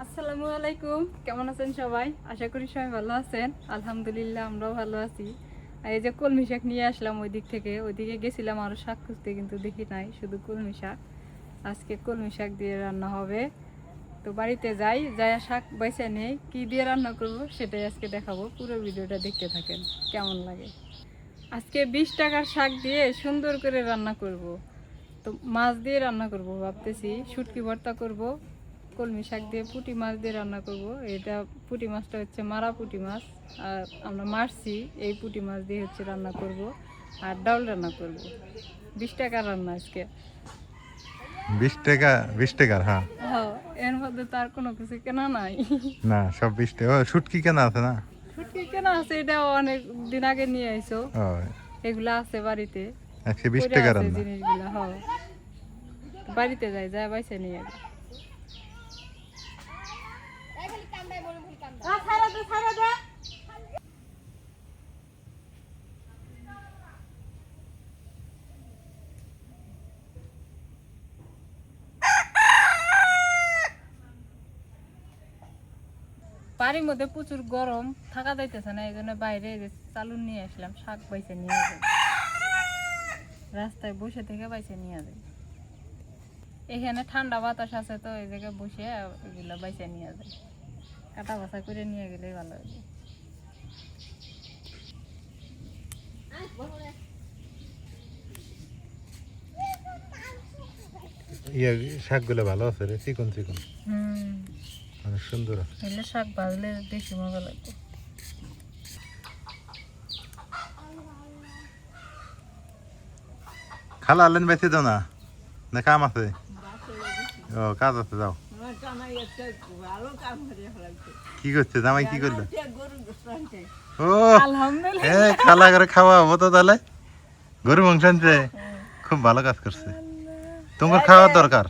আসসালামু আলাইকুম, কেমন আছেন সবাই? আশা করি সবাই ভালো আছেন। আলহামদুলিল্লাহ আমরাও ভালো আছি। আর এই যে কলমি শাক নিয়ে আসলাম ওই দিক থেকে, ওইদিকে গেছিলাম আরও শাক খুঁজতে, কিন্তু দেখি নাই, শুধু কলমি শাক। আজকে কলমি শাক দিয়ে রান্না হবে। তো বাড়িতে যাই, যাই শাক বেছে নেই, কী দিয়ে রান্না করব সেটাই আজকে দেখাবো। পুরো ভিডিওটা দেখতে থাকেন, কেমন লাগে। আজকে 20 টাকার শাক দিয়ে সুন্দর করে রান্না করব। তো মাছ দিয়ে রান্না করব ভাবতেছি, শুটকি ভর্তা করব, কলমি শাক দিয়ে পুঁটি মাছ দিয়ে রান্না করব। এটা পুঁটি মাছটা হচ্ছে মারা পুঁটি মাছ, আর আমরা মারছি এই পুঁটি মাছ দিয়ে হচ্ছে রান্না করব, আর ডাল রান্না করব। 20 টাকার রান্না আজকে। 20 টাকা 20 টাকার? হ্যাঁ, হ্যাঁ, এর মধ্যে তো আর কোনো কিছু কেনা নাই। না সব 20 টাকা। শুটকি কেনা আছে না? শুটকি কেনা আছে, এটা অনেক দিন আগে নিয়ে আইছো, ও, এগুলা আছে বাড়িতে, 120 পড়ে টাকা আছে রান্না। জিনিসগুলা। হ্যাঁ, বাড়িতে যাই, যা বাইসে নিয়ে আগে। বাড়ির মধ্যে প্রচুর গরম, থাকা যাইতেছে না, এই জন্য বাইরে এই যে চালুন নিয়ে আসলাম, শাক বাইছে নিয়ে যাই, রাস্তায় বসে থেকে বাইছে নিয়ে যাই। এখানে ঠান্ডা বাতাস আছে, তো এই জায়গায় বসে এগুলো বাইছে নিয়ে যায়, কাটা বাছা করে নিয়ে গেলেই ভালো হবে। ইয়ে শাকগুলো ভালো আছে রে, চিকন চিকন, অনেক সুন্দর আছে। এলে শাক ভাজলে বেশি মজা লাগবে। খালা আনলেন বেশি দাও না, না কাম আছে? ও, কাজ আছে, যাও। কি করছে জামাই, কি করলো? ও, আলহামদুলিল্লাহ, খালা করে খাওয়া হবো তো তাহলে। গরু মাংস আনছে, খুব ভালো কাজ করছে। তোমার খাওয়ার দরকার।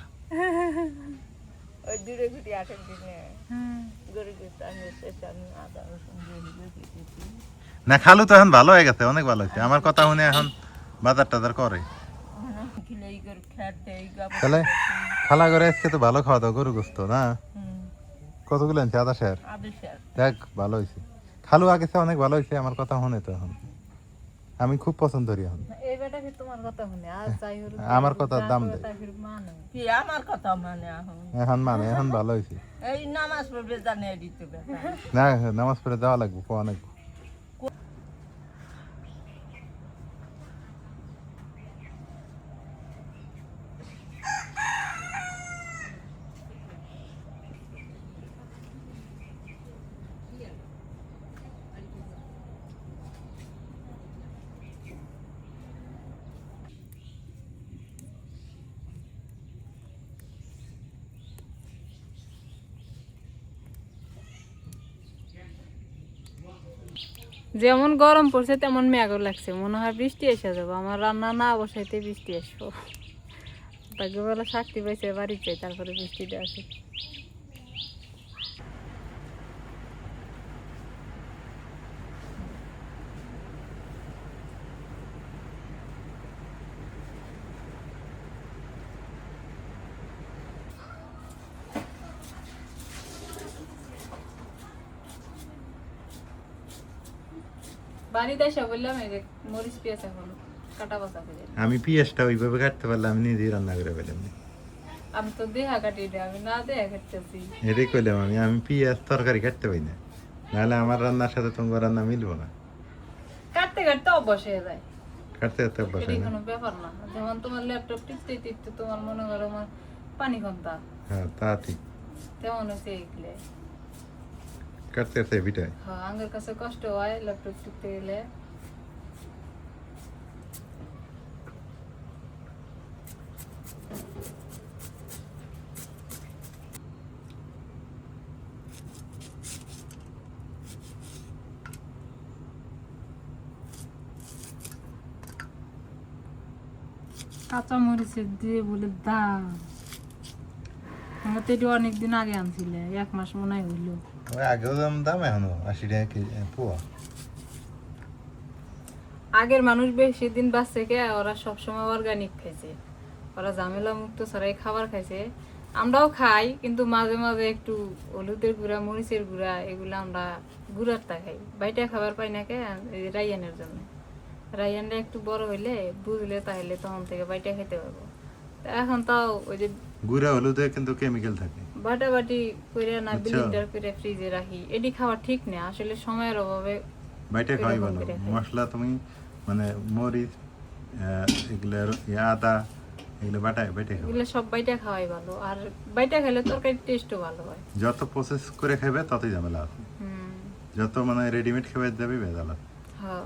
না, খালু তো এখন ভালো হয়ে গেছে, অনেক ভালো হয়েছে। আমার কথা শুনে এখন বাজার টাজার করে। তাহলে খালা করে আজকে তো ভালো খাওয়া দাওয়া, গরু গোস্ত না? কতগুলো আনছে? 10 শেয়ার। দেখ, ভালো হয়েছে। খালু আগে চেয়ে অনেক ভালো হয়েছে, আমার কথা শুনে তো এখন আমি খুব পছন্দ করি। এখন এই বেটা কি তোমার কথা শুনে? আর যাই হোক, আমার কথার দাম দেয়, কি আমার কথা মানে এখন ভালো হয়েছে। এই নামাজ পড়বে জানিয়ে দিতে না, নামাজ পড়ে যাওয়া লাগবে, অনেক। যেমন গরম পড়ছে তেমন মেঘও লাগছে, মনে হয় বৃষ্টি এসে যাবো। আমার রান্না না বসাইতে বৃষ্টি আসবো। ভাগ্যবেলা শাকটি পাইছে, বাড়ি চাই, তারপরে বৃষ্টিটা আসে। বাড়িতে এসে বললাম এই যে মরিচ পেঁয়াজ এখন কাটা বাছা করে। আমি পেঁয়াজটা ওইভাবে কাটতে পারলে আমি নিজেই রান্না করে ফেলাম। আমি তো দেহা কাটি রে, আমি না দেহা কাটতেছি। এটাই কইলাম, আমি পেঁয়াজ তরকারি কাটতে পারি না, নাহলে আমার রান্নার সাথে তোমার রান্না মিলবো না। কাটতে কাটতে অভ্যাস হয়ে যায়, কাটতে কাটতে অভ্যাস এটাই হয় না। কোনো ব্যাপার না। যেমন তোমার ল্যাপটপ টিপতে টিপতে তোমার মনে করো আমার পানি ঘন্টা, হ্যাঁ, তা ঠিক। তেমন হচ্ছে এইগুলো। কাটতে কাটতে বিটায়। হ্যাঁ, আঙ্গের কাছে কষ্ট হয় ল্যাপটপ টিপতে গেলে। কাঁচা মরিচের দিয়ে বলে দাম, আমার তো এটা অনেকদিন আগে আনছিলে, 1 মাস মনে হয় হইলো। ওই আগেও দাম এখনো 80 টাকা কেজি পোয়া। আগের মানুষ বেশি দিন বাঁচছে কে, ওরা সবসময় অর্গানিক খাইছে, ওরা ঝামেলা মুক্ত ছাড়াই খাবার খাইছে। আমরাও খাই, কিন্তু মাঝে মাঝে একটু হলুদের গুঁড়া, মরিচের গুঁড়া এগুলো আমরা গুঁড়ারটা খাই, বাইটা খাবার পাই না কেন, এই রাইয়ানের জন্য। রাইয়ানটা একটু বড় হইলে বুঝলে তাহলে তখন থেকে বাইটা খেতে পারবো। তা এখন তাও ওই যে গুঁড়া হলুদে কিন্তু কেমিক্যাল থাকে, বাটাবাটি করে না বুঝছো? ব্লেন্ডার করে ফ্রিজে রাখি, এটি খাওয়া ঠিক না আসলে, সময়ের অভাবে বাইটা খাওয়াই এরকম ভালো। করে খাই। মশলা তুমি মানে মরিচ, এগুলো আদা, এগুলো বাইটা খাও। এগুলো সব বাইটা খাওয়াই ভালো, আর বাইটা খেলে তরকারির টেস্টও ভালো হয়। যত প্রসেস করে খাবে ততই ঝামেলা আছে, হুম, যত মানে রেডিমেড খাবে যাবে ভেজাল আছে। হ্যাঁ,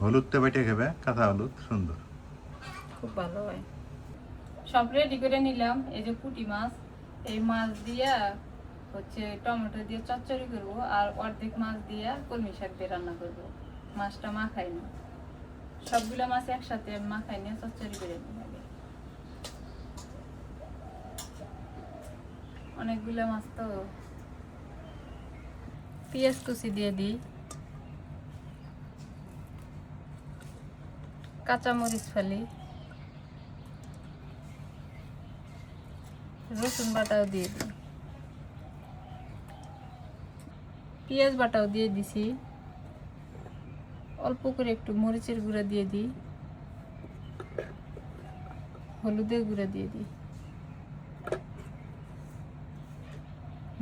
হলুদটা বাইটা খাবে, কাঁচা হলুদ সুন্দর। খুব ভালো হয়। সব রেডি করে নিলাম। এই যে পুঁটি মাছ, এই মাছ দিয়া হচ্ছে টমেটো দিয়ে চচ্চড়ি করবো, আর অর্ধেক মাছ দিয়া কলমি শাক দিয়ে রান্না করবো। মাছটা মাখাই না, সবগুলা মাছ একসাথে মাখাই নিয়ে চচ্চড়ি করে নিই আগে। অনেকগুলো মাছ তো। পেঁয়াজ কুচি দিয়ে দিই, কাঁচামরিচ ফালি, রসুন বাটাও দিয়ে দিই, পেঁয়াজ বাটাও দিয়ে দিছি, অল্প করে একটু মরিচের গুঁড়া দিয়ে দিই, হলুদের গুঁড়া দিয়ে দিই,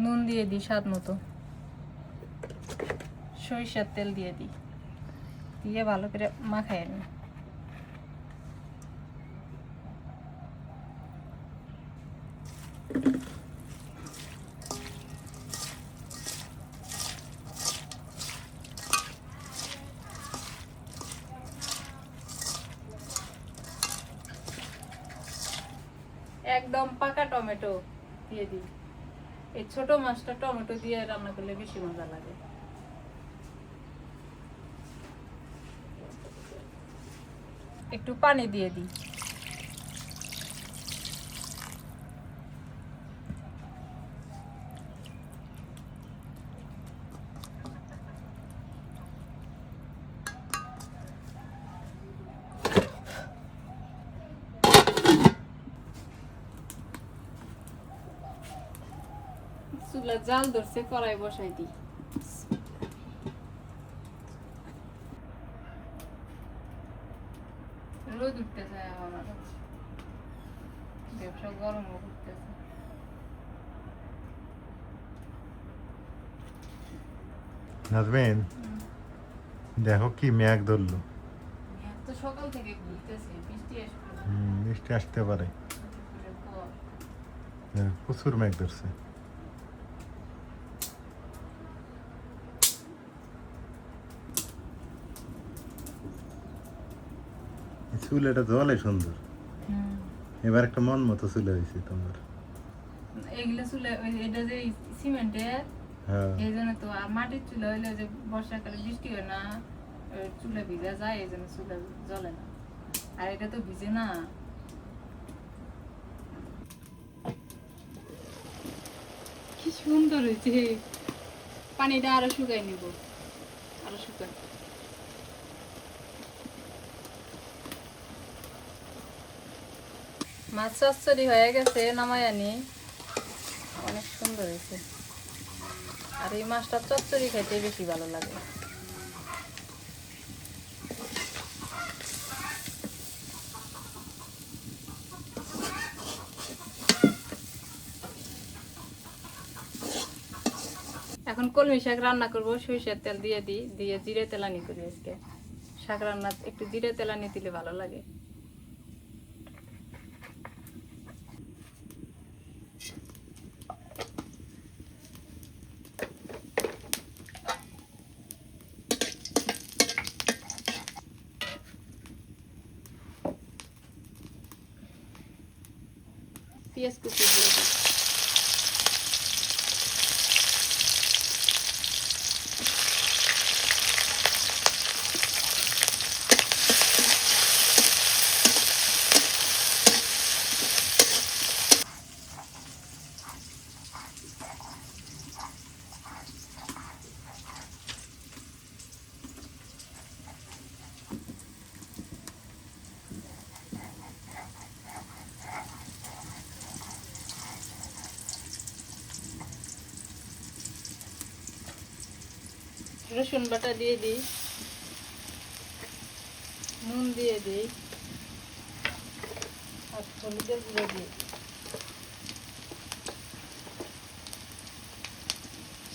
নুন দিয়ে দিই স্বাদ মতো, সরিষার তেল দিয়ে দিই, দিয়ে ভালো করে মাখাই নিই। একদম পাকা টমেটো দিয়ে দিই। এই ছোট মাছটা টমেটো দিয়ে রান্না করলে বেশি মজা লাগে। একটু পানি দিয়ে দিই। চুলা জাল ধরছে, কড়াই বসাই দিই। রোদ উঠতেছে, আমার ব্যবসা গরম উঠতেছে। নাজমিন, দেখো কি মেঘ ধরলো। তো সকাল থেকে ঘুরতেছে, বৃষ্টি আসবে। বৃষ্টি আসতে পারে, প্রচুর মেঘ ধরছে। চুল এটা জলে সুন্দর, এবার একটা মন মতো চুলে হয়েছে তোমার। এগুলো চুলে এটা যে সিমেন্টের, হ্যাঁ, এই জন্য তো। আর মাটির চুলা হইলে যে বর্ষাকালে বৃষ্টি হয় না, চুলা ভিজা যায়, এই জন্য চুলা জ্বলে না। আর এটা তো ভিজে না। কি সুন্দর হয়েছে, পানিটা আরো শুকাই নিব, আরো শুকাই। মাছ চচ্চড়ি হয়ে গেছে, নামাই আনি। অনেক সুন্দর হয়েছে, আর এই মাছটা চচ্চড়ি খাইতে বেশি ভালো লাগে। এখন কলমি শাক রান্না করবো, সরিষার তেল দিয়ে দিই, দিয়ে জিরে তেলানি করি আজকে। শাক রান্না একটু জিরে তেলানি দিলে ভালো লাগে। পেঁয়াজ কুচি দিয়ে দিই। রসুন বাটা দিয়ে দিই, নুন দিয়ে দিই, আর হলুদের গুঁড়ো দিই।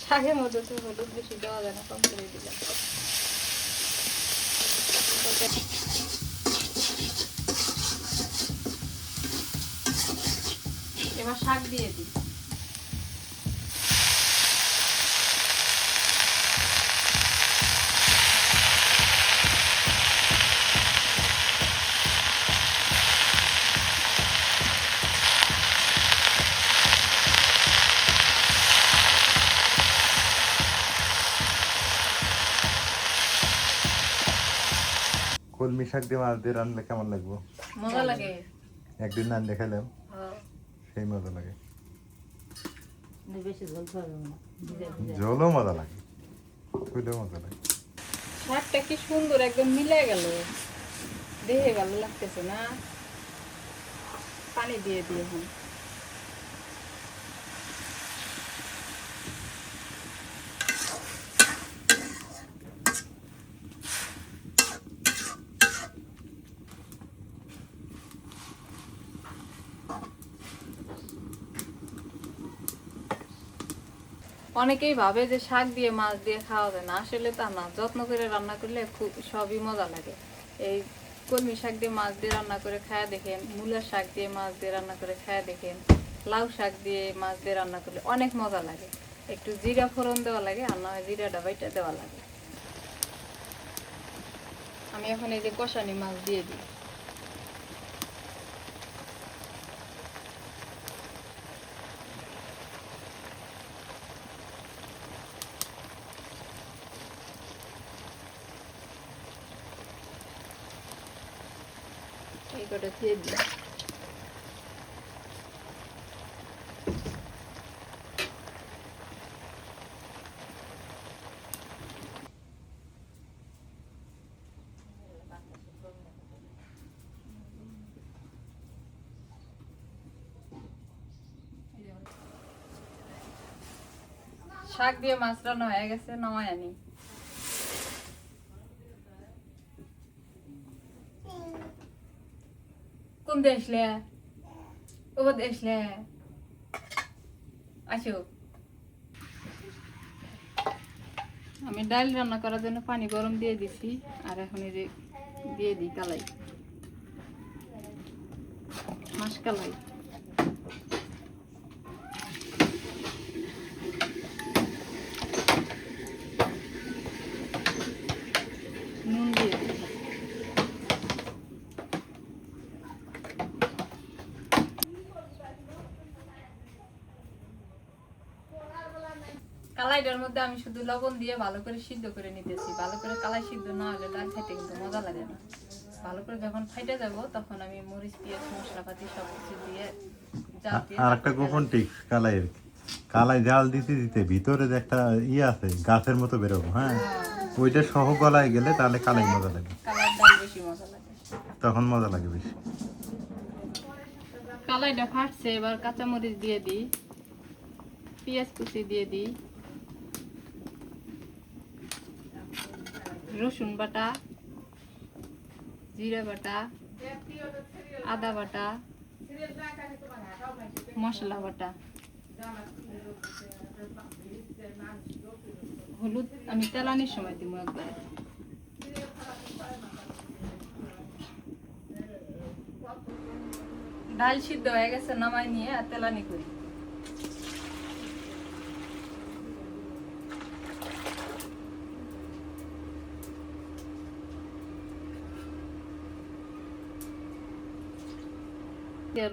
শাকের মধ্যে তো হলুদ বেশি দেওয়া যায় না, কম করে দিলাম। এবার শাক দিয়ে দিই। কলমি শাক দিয়ে মাছ দিয়ে রান্নলে কেমন লাগবে? মজা লাগে। একদিন রান্না খেলাম, হ্যাঁ। সেই মজা লাগে। বেশি ঝোল খাবে না, ঝোলও মজা লাগে, খুলেও মজা লাগে। শাকটা কি সুন্দর একদম মিলে গেল, দেখে ভালো লাগতেছে না? পানি দিয়ে দিই এখন। অনেকেই ভাবে যে শাক দিয়ে মাছ দিয়ে খাওয়া যায় না, আসলে তা না। যত্ন করে রান্না করলে খুব সবই মজা লাগে। এই কলমি শাক দিয়ে মাছ দিয়ে রান্না করে খায়া দেখেন, মূলার শাক দিয়ে মাছ দিয়ে রান্না করে খায়া দেখেন, লাউ শাক দিয়ে মাছ দিয়ে রান্না করলে অনেক মজা লাগে। একটু জিরা ফোড়ন দেওয়া লাগে, আর না হয় জিরাটা বাইটা দেওয়া লাগে। আমি এখন এই যে কষানি মাছ দিয়ে দিই। এই কটা দিয়ে দিই। শাক দিয়ে মাছ রান্না হয়ে গেছে, নামাই আনি। কোন দেশলে ও দেশলে আসো। আমি ডাল রান্না করার জন্য পানি গরম দিয়ে দিছি, আর এখন এই যে দিয়ে দিই কালাই, মাছ কালাই। নুন দিয়ে দিই। কালাইটার মধ্যে আমি শুধু লবণ দিয়ে ভালো করে সিদ্ধ করে নিতেছি। ভালো করে কালাই সিদ্ধ না হলে ডাল খেতে কিন্তু মজা লাগে না। ভালো করে যখন ফাইটে যাব তখন আমি মরিচ পেঁয়াজ মশলাপাতি সব কিছু দিয়ে জাল দিয়ে। আর একটা গোপন টিপস কালাইয়ের, কালাই জাল দিতে দিতে ভিতরে যে একটা আছে গাছের মতো বেরোবো, হ্যাঁ, ওইটা সহ গলায় গেলে তাহলে কালাই মজা লাগে, কালাই ডাল বেশি মজা লাগে, তখন মজা লাগে বেশি। কালাইটা ফাটছে, এবার কাঁচামরিচ দিয়ে দিই, পেঁয়াজ কুচি দিয়ে দিই, রসুন বাটা, জিরা বাটা, আদা বাটা, মশলা বাটা, হলুদ আমি তেলানির সময় দিব একবারে। ডাল সিদ্ধ হয়ে গেছে, নামাই নিয়ে আর তেলানি করি।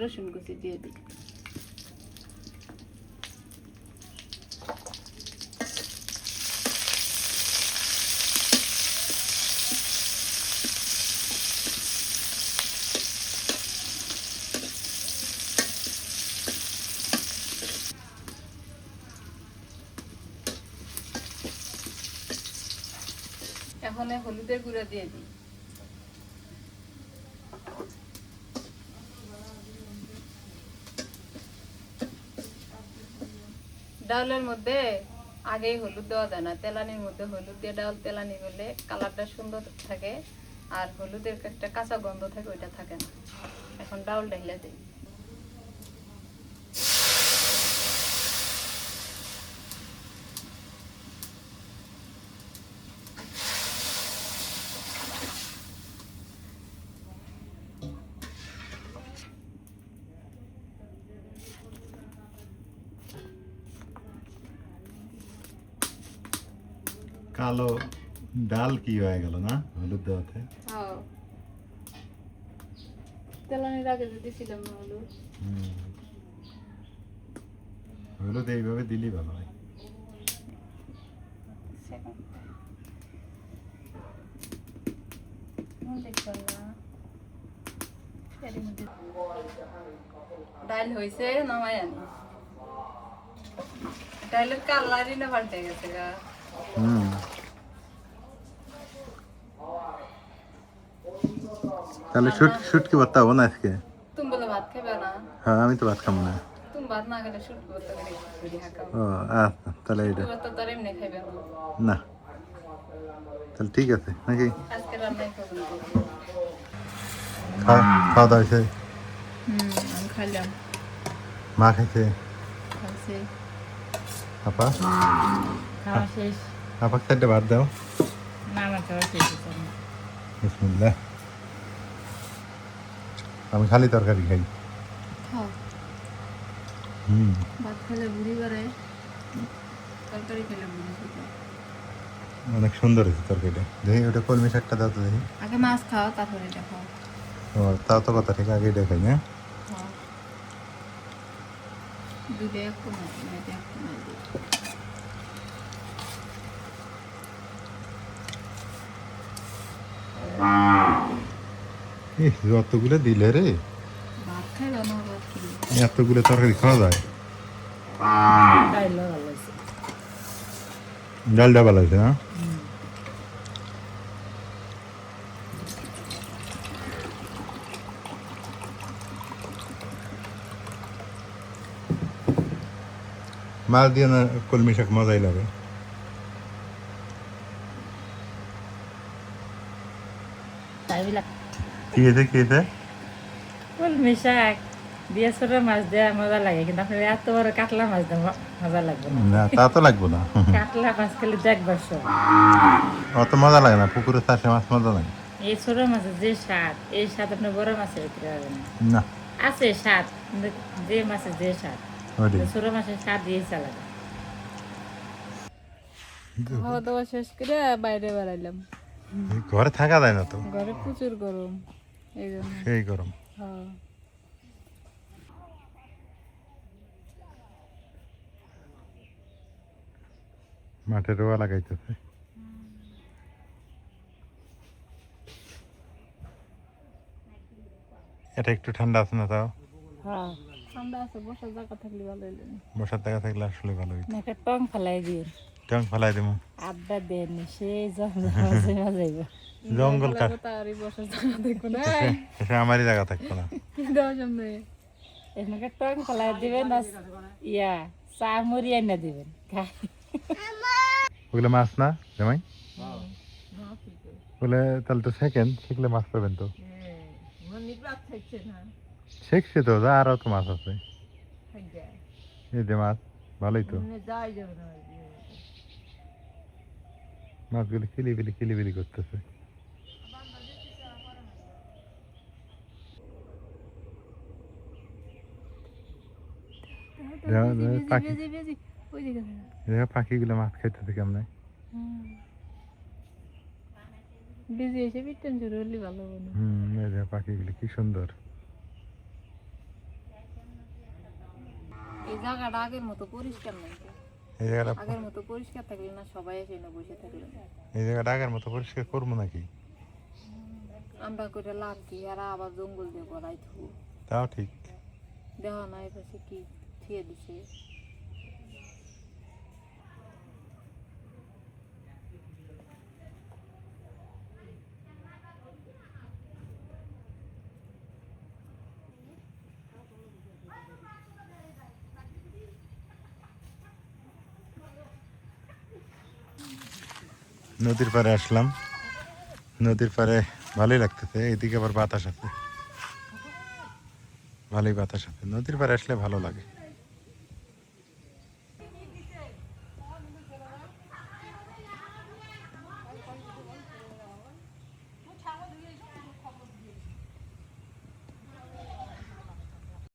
রসুন কুচি দিয়ে দিই। এখন হলুদের গুঁড়া দিয়ে দিই। ডালের মধ্যে আগেই হলুদ দেওয়া যায় না, তেলানির মধ্যে হলুদ দিয়ে ডাল তেলানি করলে কালারটা সুন্দর থাকে, আর হলুদের একটা কাঁচা গন্ধ থাকে, ওইটা থাকে না। এখন ডাউল ঢেলে দিই। কালো ডাল কি হয়ে গেল না হলুদ দেওয়াতে? হ্যাঁ, তেলানির আগে যদি ছিলাম না হলুদ। হলুদ এইভাবে দিলেই ভালো হয়। ডাল হয়েছে, নামাই আনি। ডালের কালারই না পাল্টে গেছে গা। তাহলে শুটকি ভর্তা হবো না আজকে? তুমি বলে ভাত খাবে না? হ্যাঁ, আমি তো ভাত খাবো না। তুমি ভাত না খেলে শুটকি ভর্তা করে ঘুরি হাঁকাও। ও আচ্ছা, তাহলে এটা শুটকি ভর্তা তো আর এমনি খাইবে না। না, তাহলে ঠিক আছে নাকি? আজকে রান্নাই করবো না। খাওয়া দাওয়া হয়েছে? আমি খাইলাম। মা খাইছে? খাইছে। আপা? খাওয়া শেষ। আপা চারটে ভাত দাও। না, আমার খাওয়া শেষ হয়েছে না। বিসমিল্লাহ। আমি খালি তরকারি খাই। খাও। ভাত খেলে বুড়ি বাড়ে, তরকারি খেলে বুড়ি শুকায়। অনেক সুন্দর হয়েছে তরকারিটা। দেখি ওটা কলমি শাকটা দাও তো দেখি। আগে মাছ খাও, তারপরে এটা খাও। ও তাও তো কথা ঠিক, আগে এটা খাই না? খাও। দুটো এক কমাই, এটা এক কমাই দিই। যতগুলো দিলে রে, ভাত খাইবে না, ভাত খেলে। এতগুলো তরকারি খাওয়া যায়? ডাইলও ভালো হয়েছে। ডালটা ভালো হয়েছে না? মাছ দিয়ে না কলমি শাক মজাই লাগে। কি হয়েছে? কলমি শাক দিয়ে ছোট মাছ দেওয়া মজা লাগে, কিন্তু আপনার এত বড় কাতলা মাছ দেওয়া মজা লাগবে না। না, তা তো লাগবো না। কাতলা মাছ খেলে দেখবার সব। অত মজা লাগে না, পুকুরে চাষে মাছ মজা লাগে এই ছোট মাছের যে স্বাদ, এই স্বাদ আপনার বড় মাছের ভিতরে হবে না। না। আছে স্বাদ, কিন্তু যে মাছের যে স্বাদ, ওইটাই। ছোট মাছের স্বাদ দিয়েই চালাবে। খাওয়া দাওয়া শেষ করে বাইরে বেড়াইলাম। ঘরে থাকা যায় না তো, ঘরে প্রচুর গরম, এই জন্য। সেই গরম। হ্যাঁ। মাঠে রোয়া লাগাইতেছে। এটা একটু ঠান্ডা আছে না? তাও হ্যাঁ, ঠান্ডা আছে, বসার জায়গা থাকলে ভালো হইলো। বসার জায়গা থাকলে আসলে ভালো হইতো। একটা টং ফেলাই দিয়ে টং ফেলাই দেবো। আড্ডা দেন, সেই মাঝে মাঝে জঙ্গল কাঠ, তারই বসার জায়গা দেখো না, এসে আমারই জায়গা থাকতো না। কি দেওয়ার জন্য। এখানে টং ফেলাই দিবেন, আর ইয়া চা মুড়ি এনে দিবেন, খাই। ওগুলো মাছ না জামাই? বলে তাহলে তো সেকেন্ড শিখলে মাছ পাবেন তো। শিখছে তো, যা আরো তো মাছ আছে। এই যে মাছ ভালোই তো, মাছগুলো কিলিবিলি করতেছে। পাখিগুলো মাছ খাইতেছে কেমনে। বিজি এসে বিট্টেন শুরু হলে ভালো হবে। এই যে পাখিগুলো কি সুন্দর। এই জায়গাটা আগের মতো পরিষ্কার নাই। এই জায়গাটা, আগের মতো পরিষ্কার থাকলে না সবাই এসে না বসে থাকলে। এই জায়গাটা আগের মতো পরিষ্কার করবো নাকি? আমরা করে লাভ কি, আর আবার জঙ্গল দিয়ে গড়াই থু। তাও ঠিক। দেওয়া নাই পাশে কি থিয়ে দিছে। নদীর পাড়ে আসলাম, নদীর পাড়ে ভালোই লাগতেছে, এদিকে আবার বাতাস আছে, ভালোই বাতাস আছে, নদীর পাড়ে আসলে ভালো লাগে।